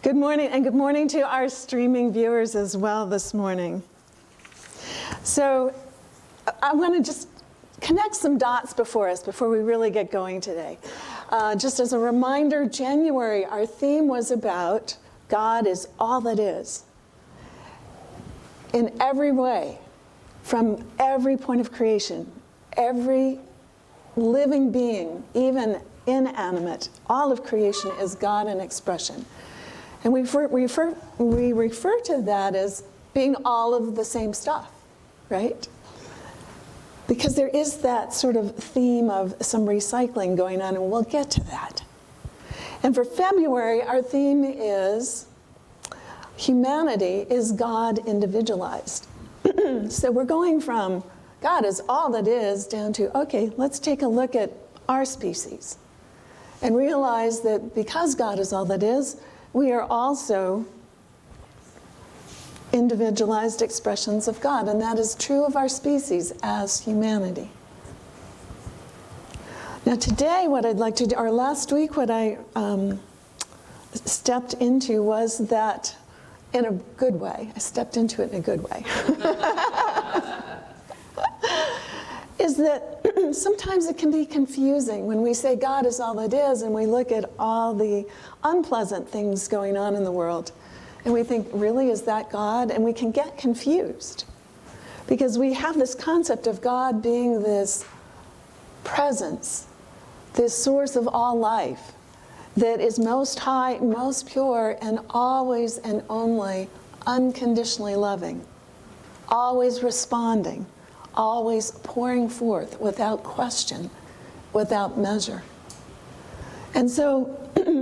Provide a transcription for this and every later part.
Good morning, and good morning to our streaming viewers as well this morning. So I want to just connect some dots before we really get going today. Just as a reminder, January, our theme was about God is all that is. In every way, from every point of creation, every living being, even inanimate, all of creation is God in expression. And we refer to that as being all of the same stuff, right? Because there is that sort of theme of some recycling going on, and we'll get to that. And for February, our theme is humanity is God individualized. So we're going from God is all that is down to, okay, let's take a look at our species and realize that because God is all that is, we are also individualized expressions of God, and that is true of our species as humanity. Now today, what I'd like to do, or last week, what I stepped into was that in a good way. I stepped into it in a good way. Is that sometimes it can be confusing when we say God is all it is and we look at all the unpleasant things going on in the world and we think, really, is that God? And we can get confused because we have this concept of God being this presence, this source of all life that is most high, most pure, and always and only unconditionally loving, always responding, always pouring forth without question, without measure. And so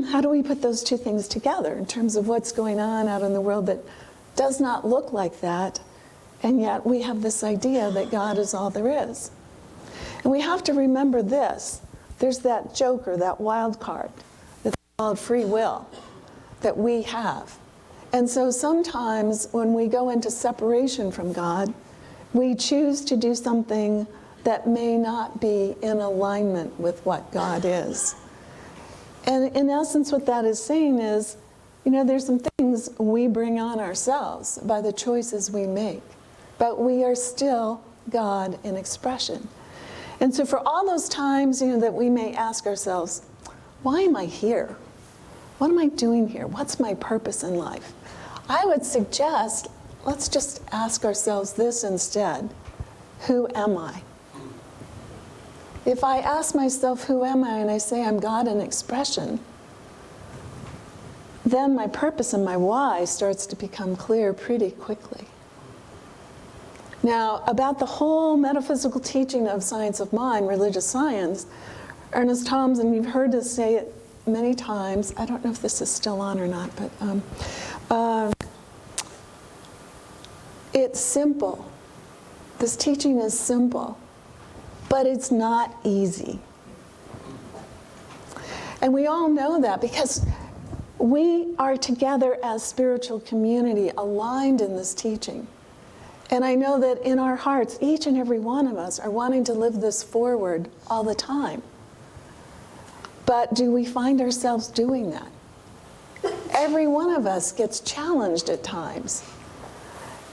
how do we put those two things together in terms of what's going on out in the world that does not look like that, and yet we have this idea that God is all there is? And we have to remember this. There's that joker, that wild card, that's called free will, that we have. And so sometimes when we go into separation from God, we choose to do something that may not be in alignment with what God is. And in essence, what that is saying is, there's some things we bring on ourselves by the choices we make, but we are still God in expression. And so for all those times, that we may ask ourselves, why am I here? What am I doing here? What's my purpose in life? I would suggest, let's just ask ourselves this instead. Who am I? If I ask myself, who am I, and I say I'm God in expression, then my purpose and my why starts to become clear pretty quickly. Now, about the whole metaphysical teaching of science of mind, religious science, Ernest Thoms, and you've heard us say it many times, I don't know if this is still on or not, but it's simple. This teaching is simple, but it's not easy. And we all know that because we are together as spiritual community, aligned in this teaching. And I know that in our hearts, each and every one of us are wanting to live this forward all the time. But do we find ourselves doing that? Every one of us gets challenged at times.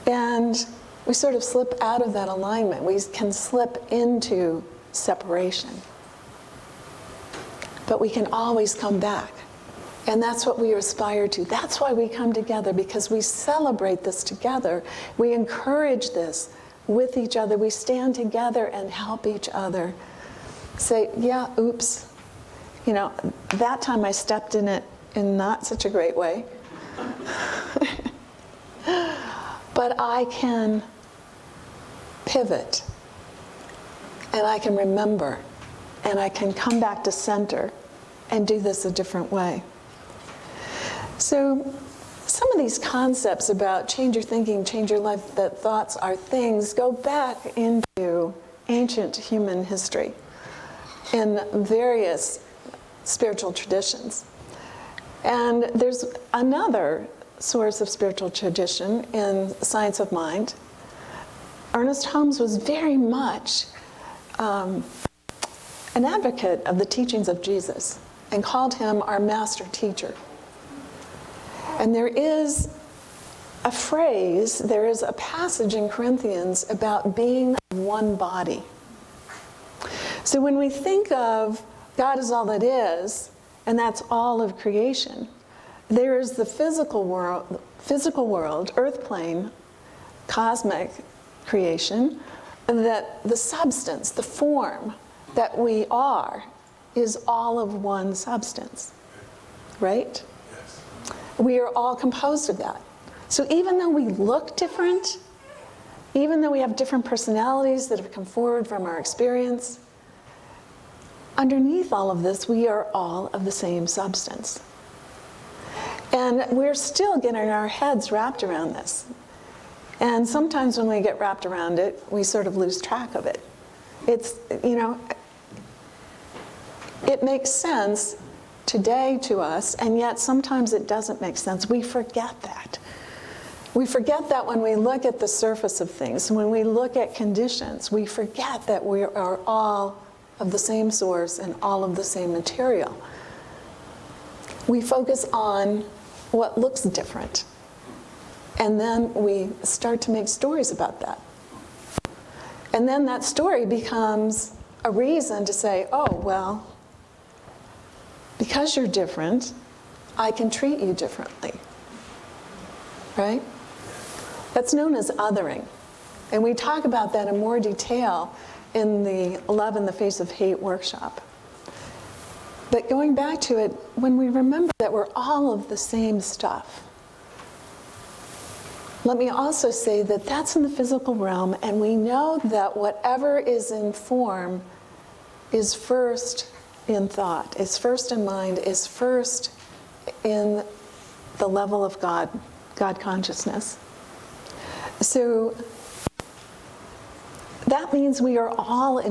And we sort of slip out of that alignment. We can slip into separation. But we can always come back. And that's what we aspire to. That's why we come together, because we celebrate this together. We encourage this with each other. We stand together and help each other. Say, yeah, oops. That time I stepped in it in not such a great way. But I can pivot, and I can remember, and I can come back to center and do this a different way. So some of these concepts about change your thinking, change your life, that thoughts are things, go back into ancient human history in various spiritual traditions. And there's another source of spiritual tradition in science of mind. Ernest Thoms was very much an advocate of the teachings of Jesus and called him our master teacher. And there is a phrase, there is a passage in Corinthians about being one body. So when we think of God is all that is, and that's all of creation, there is the physical world, earth plane, cosmic creation, that the substance, the form that we are, is all of one substance, right? Yes. We are all composed of that. So even though we look different, even though we have different personalities that have come forward from our experience, underneath all of this, we are all of the same substance. And we're still getting our heads wrapped around this. And sometimes when we get wrapped around it, we sort of lose track of it. It's, it makes sense today to us, and yet sometimes it doesn't make sense. We forget that. We forget that when we look at the surface of things, when we look at conditions, we forget that we are all of the same source and all of the same material. We focus on what looks different, and then we start to make stories about that. And then that story becomes a reason to say, oh, well, because you're different, I can treat you differently, right? That's known as othering. And we talk about that in more detail in the Love in the Face of Hate workshop. But going back to it, when we remember that we're all of the same stuff, let me also say that that's in the physical realm, and we know that whatever is in form is first in thought, is first in mind, is first in the level of God consciousness. So that means we are all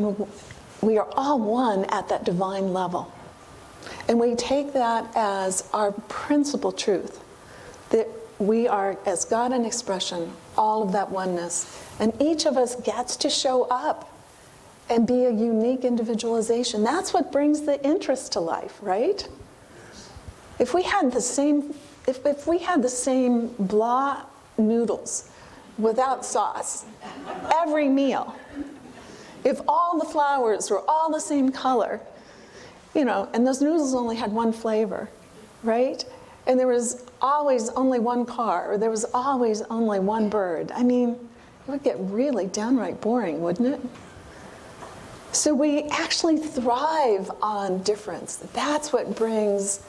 one at that divine level. And we take that as our principal truth, that we are, as God in expression, all of that oneness. And each of us gets to show up and be a unique individualization. That's what brings the interest to life, right? If we had the same blah noodles without sauce, every meal, if all the flowers were all the same color, and those noodles only had one flavor, right? And there was always only one car, or there was always only one bird. I mean, it would get really downright boring, wouldn't it? So we actually thrive on difference. That's what brings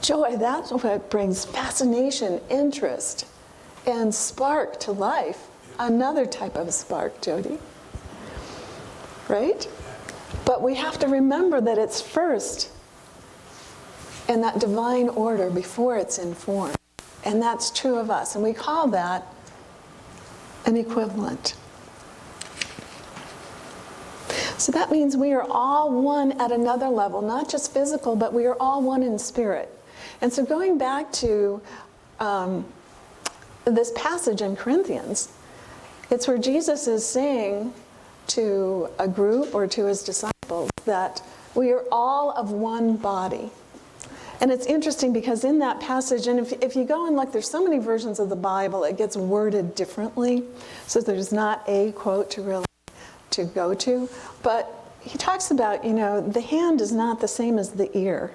joy. That's what brings fascination, interest, and spark to life. Another type of spark, Jody. Right? But we have to remember that it's first in that divine order before it's in form. And that's true of us. And we call that an equivalent. So that means we are all one at another level, not just physical, but we are all one in spirit. And so going back to this passage in Corinthians, it's where Jesus is saying to a group or to his disciples that we are all of one body. And it's interesting because in that passage, and if you go and look, there's so many versions of the Bible, it gets worded differently. So there's not a quote to go to. But he talks about, the hand is not the same as the ear.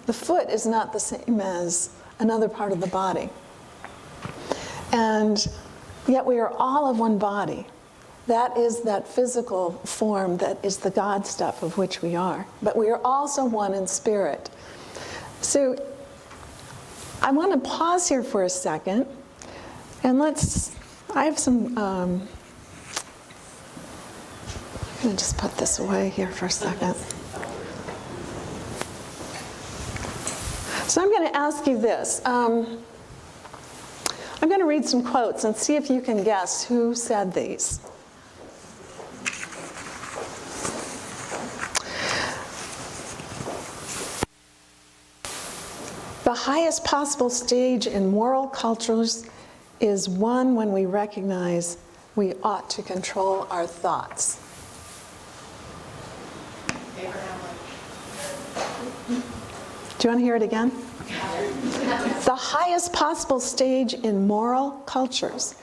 The foot is not the same as another part of the body. And yet we are all of one body. That is that physical form that is the God stuff of which we are. But we are also one in spirit. So I want to pause here for a second, and I have some, I'm going to just put this away here for a second. So I'm going to ask you this. I'm going to read some quotes and see if you can guess who said these. The highest possible stage in moral cultures is one when we recognize we ought to control our thoughts. Do you want to hear it again? The highest possible stage in moral cultures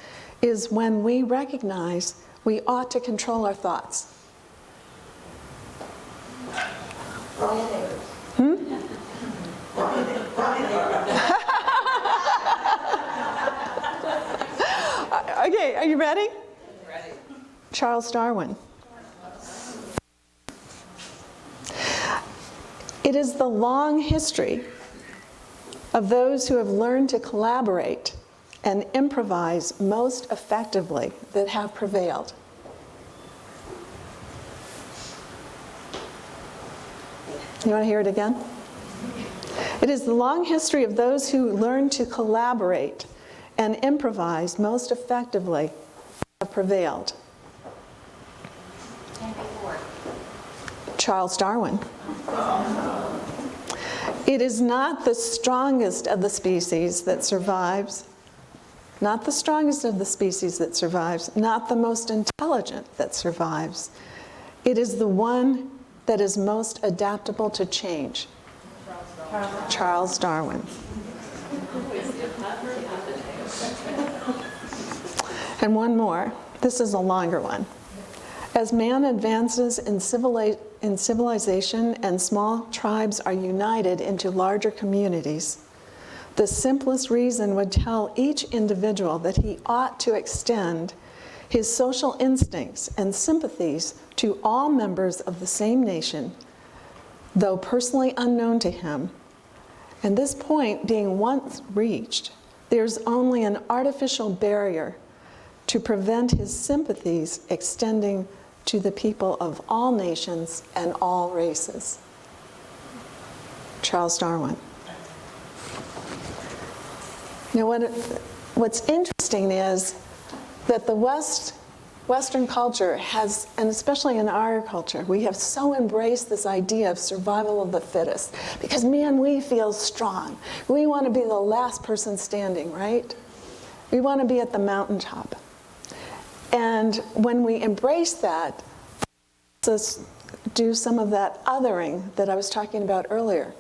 is when we recognize we ought to control our thoughts. Okay, are you ready? Ready. Charles Darwin. It is the long history of those who have learned to collaborate and improvise most effectively that have prevailed. You want to hear it again? It is the long history of those who learn to collaborate and improvise most effectively have prevailed. Charles Darwin. It is not the strongest of the species that survives, not the strongest of the species that survives, not the most intelligent that survives. It is the one that is most adaptable to change. Charles Darwin. And one more. This is a longer one. As man advances in civilization and small tribes are united into larger communities, the simplest reason would tell each individual that he ought to extend his social instincts and sympathies to all members of the same nation, though personally unknown to him. And this point being once reached, there's only an artificial barrier to prevent his sympathies extending to the people of all nations and all races. Charles Darwin. Now, what's interesting is that the Western culture has, and especially in our culture, we have so embraced this idea of survival of the fittest. Because, man, we feel strong. We want to be the last person standing, right? We want to be at the mountaintop. And when we embrace that, let's do some of that othering that I was talking about earlier,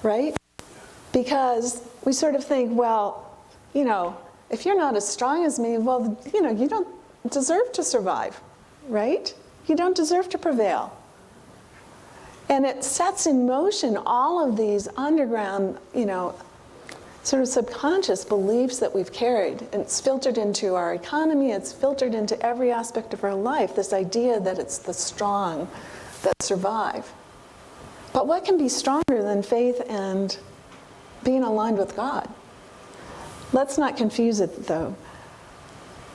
right? Because we sort of think, well, you know, if you're not as strong as me, well, you know, you don't deserve to survive, right? You don't deserve to prevail. And it sets in motion all of these underground, you know, sort of subconscious beliefs that we've carried. And it's filtered into our economy, it's filtered into every aspect of our life, this idea that it's the strong that survive. But what can be stronger than faith and being aligned with God? Let's not confuse it, though,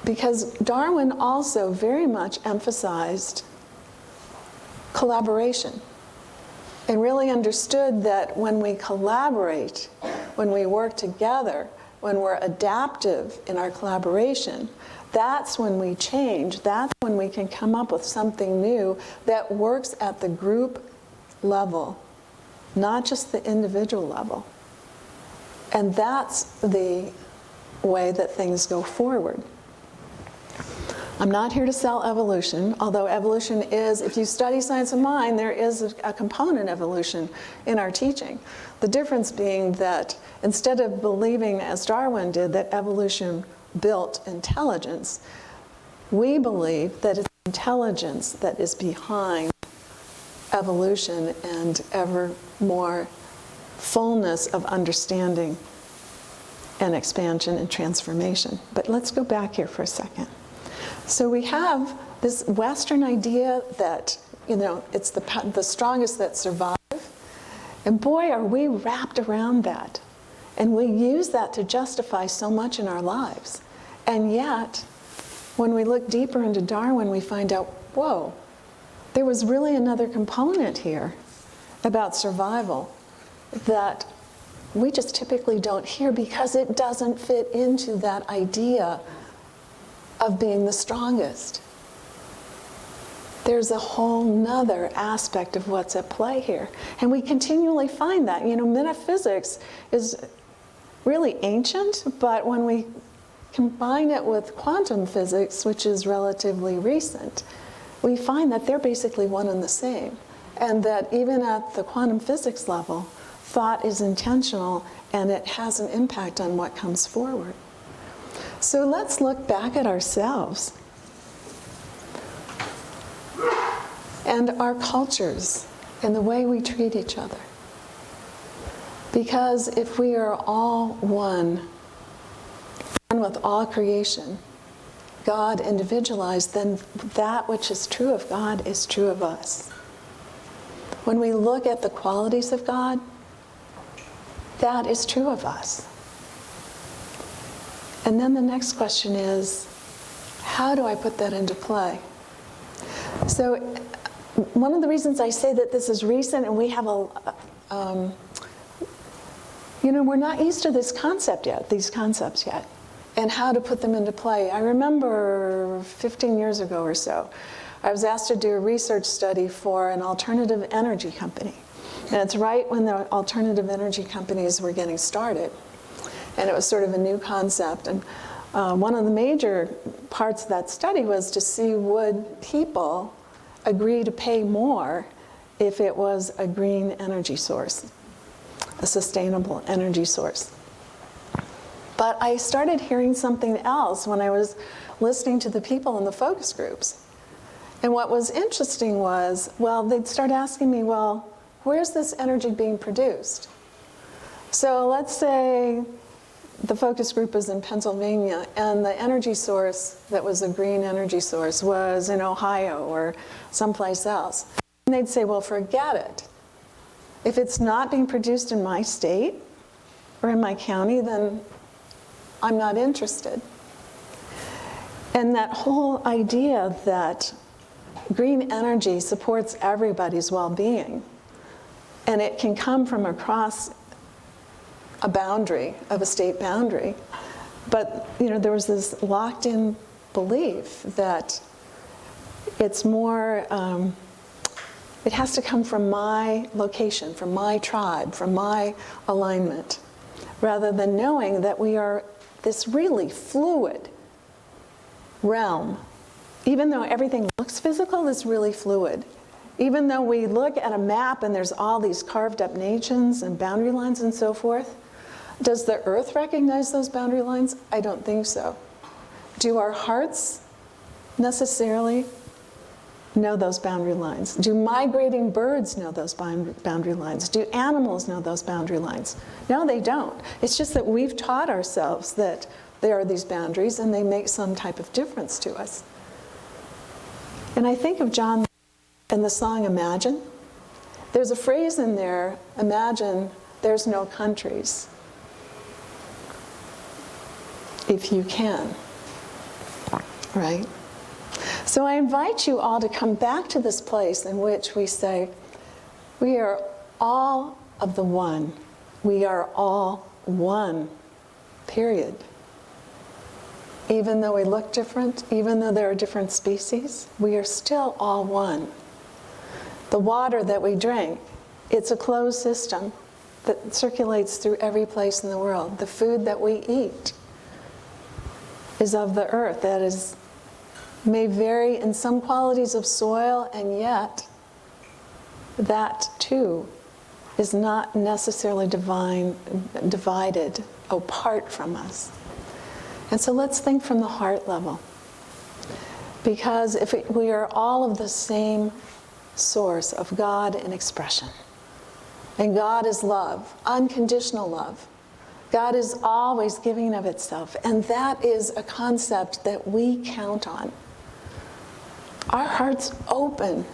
because Darwin also very much emphasized collaboration and really understood that when we collaborate, when we work together, when we're adaptive in our collaboration, that's when we change. That's when we can come up with something new that works at the group level, not just the individual level. And that's the way that things go forward. I'm not here to sell evolution, although evolution is, if you study science of mind, there is a component evolution in our teaching. The difference being that instead of believing, as Darwin did, that evolution built intelligence, we believe that it's intelligence that is behind evolution and ever more fullness of understanding and expansion and transformation. But let's go back here for a second. So we have this Western idea that, you know, it's the strongest that survive. And boy, are we wrapped around that. And we use that to justify so much in our lives. And yet, when we look deeper into Darwin, we find out, whoa, there was really another component here about survival that we just typically don't hear because it doesn't fit into that idea of being the strongest. There's a whole nother aspect of what's at play here. And we continually find that. You know, metaphysics is really ancient, but when we combine it with quantum physics, which is relatively recent, we find that they're basically one and the same. And that even at the quantum physics level, thought is intentional and it has an impact on what comes forward. So let's look back at ourselves and our cultures and the way we treat each other. Because if we are all one with all creation, God individualized, then that which is true of God is true of us. When we look at the qualities of God, that is true of us. And then the next question is, how do I put that into play? So one of the reasons I say that this is recent and we have we're not used to these concepts yet, and how to put them into play. I remember 15 years ago or so, I was asked to do a research study for an alternative energy company. And it's right when the alternative energy companies were getting started. And it was sort of a new concept. And one of the major parts of that study was to see, would people agree to pay more if it was a green energy source, a sustainable energy source. But I started hearing something else when I was listening to the people in the focus groups. And what was interesting was, well, they'd start asking me, well, where's this energy being produced? So let's say the focus group was in Pennsylvania, and the energy source that was a green energy source was in Ohio or someplace else. And they'd say, well, forget it. If it's not being produced in my state or in my county, then I'm not interested. And that whole idea that green energy supports everybody's well-being, and it can come from across a boundary, of a state boundary. But there was this locked-in belief that it's more, it has to come from my location, from my tribe, from my alignment, rather than knowing that we are this really fluid realm. Even though everything looks physical, it's really fluid. Even though we look at a map and there's all these carved up nations and boundary lines and so forth, does the earth recognize those boundary lines? I don't think so. Do our hearts necessarily know those boundary lines? Do migrating birds know those boundary lines? Do animals know those boundary lines? No, they don't. It's just that we've taught ourselves that there are these boundaries and they make some type of difference to us. And I think of John in the song Imagine. There's a phrase in there, imagine there's no countries, if you can, right? So I invite you all to come back to this place in which we say, we are all of the one. We are all one, period. Even though we look different, even though there are different species, we are still all one. The water that we drink, it's a closed system that circulates through every place in the world. The food that we eat is of the earth. That is, may vary in some qualities of soil, and yet that too is not necessarily divided apart from us. And so let's think from the heart level. Because if we are all of the same source of God in expression, and God is love, unconditional love. God is always giving of itself, and that is a concept that we count on. Our hearts open.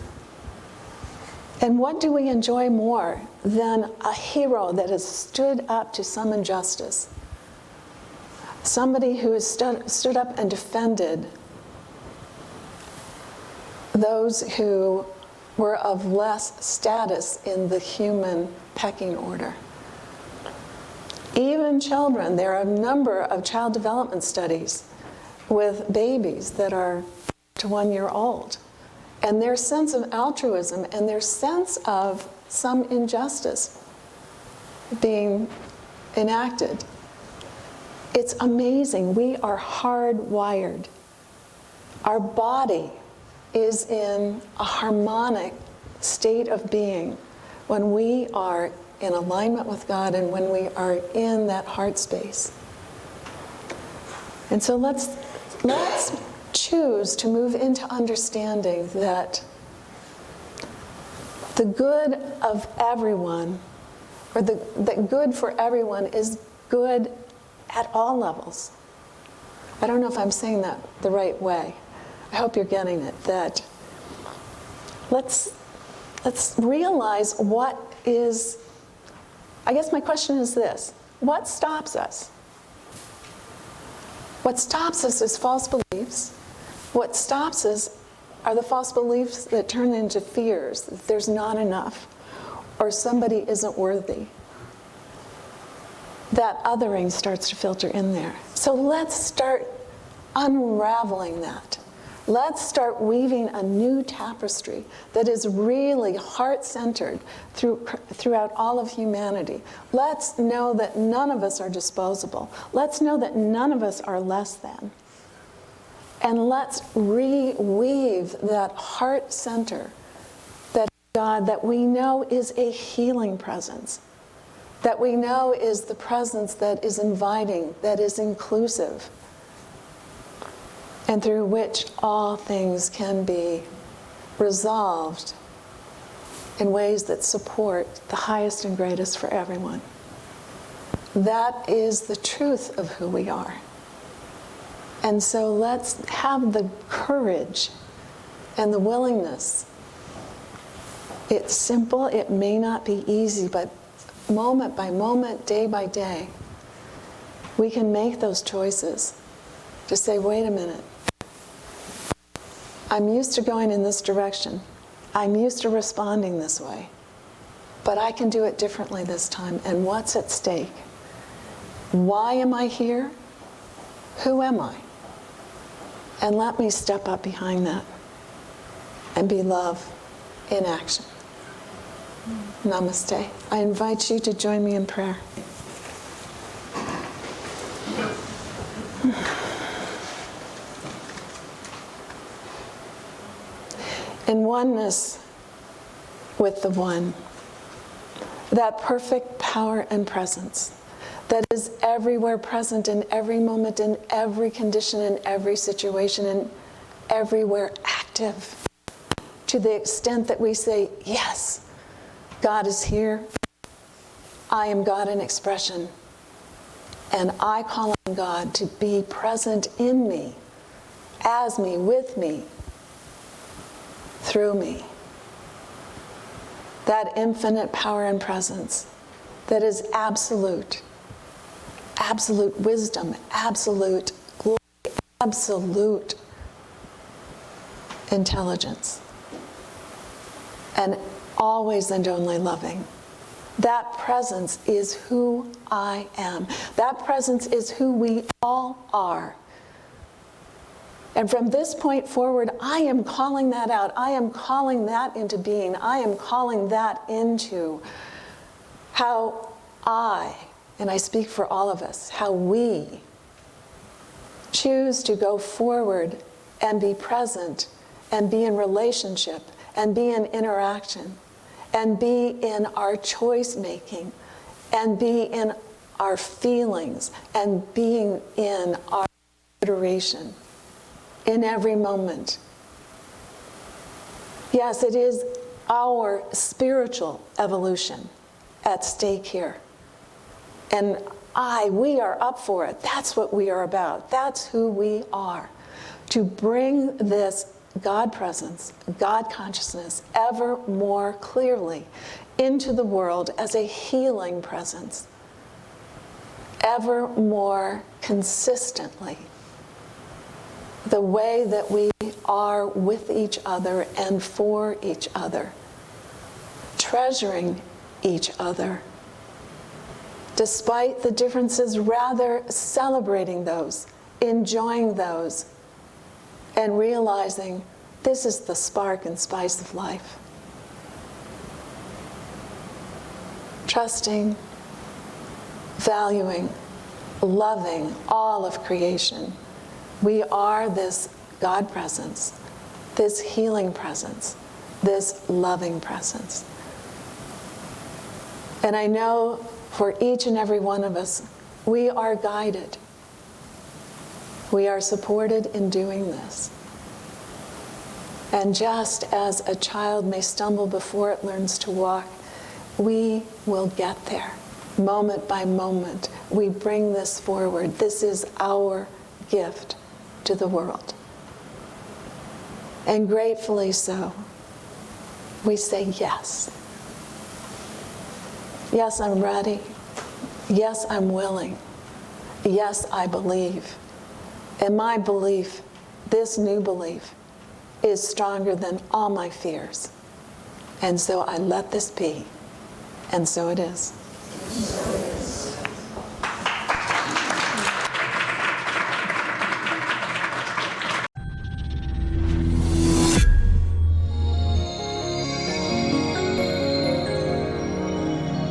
And what do we enjoy more than a hero that has stood up to some injustice? Somebody who has stood up and defended those who were of less status in the human pecking order. Even children, there are a number of child development studies with babies that are to 1 year old. And their sense of altruism and their sense of some injustice being enacted. It's amazing. We are hardwired. Our body is in a harmonic state of being when we are in alignment with God and when we are in that heart space. And so let's choose to move into understanding that the good of everyone, or that good for everyone is good at all levels. I don't know if I'm saying that the right way. I hope you're getting it. That let's realize what is, I guess my question is this: what stops us? What stops us is false beliefs. What stops us are the false beliefs that turn into fears, that there's not enough, or somebody isn't worthy. That othering starts to filter in there. So let's start unraveling that. Let's start weaving a new tapestry that is really heart-centered throughout all of humanity. Let's know that none of us are disposable. Let's know that none of us are less than. And let's reweave that heart center, that God that we know is a healing presence, that we know is the presence that is inviting, that is inclusive, and through which all things can be resolved in ways that support the highest and greatest for everyone. That is the truth of who we are. And so let's have the courage and the willingness. It's simple, it may not be easy, but moment by moment, day by day, we can make those choices to say, wait a minute, I'm used to going in this direction. I'm used to responding this way. But I can do it differently this time. And what's at stake? Why am I here? Who am I? And let me step up behind that and be love in action. Namaste. I invite you to join me in prayer. In oneness with the One, that perfect power and presence that is everywhere present in every moment, in every condition, in every situation, and everywhere active, to the extent that we say, yes, God is here, I am God in expression, and I call on God to be present in me, as me, with me, through me. That infinite power and presence that is absolute wisdom, absolute glory, absolute intelligence, and always and only loving. That presence is who I am. That presence is who we all are. And from this point forward, I am calling that out. I am calling that into being. I am calling that into how and I speak for all of us, how we choose to go forward and be present and be in relationship and be in interaction and be in our choice making and be in our feelings and being in our iteration in every moment. Yes, it is our spiritual evolution at stake here. And we are up for it. That's what we are about. That's who we are. To bring this God presence, God consciousness, ever more clearly into the world as a healing presence, ever more consistently, the way that we are with each other and for each other, treasuring each other, despite the differences, rather celebrating those, enjoying those, and realizing this is the spark and spice of life. Trusting, valuing, loving all of creation. We are this God presence, this healing presence, this loving presence. And I know for each and every one of us, we are guided. We are supported in doing this. And just as a child may stumble before it learns to walk, we will get there, moment by moment. We bring this forward. This is our gift to the world. And gratefully so, we say yes. Yes, I'm ready. Yes, I'm willing. Yes, I believe. And my belief, this new belief, is stronger than all my fears. And so I let this be. And so it is.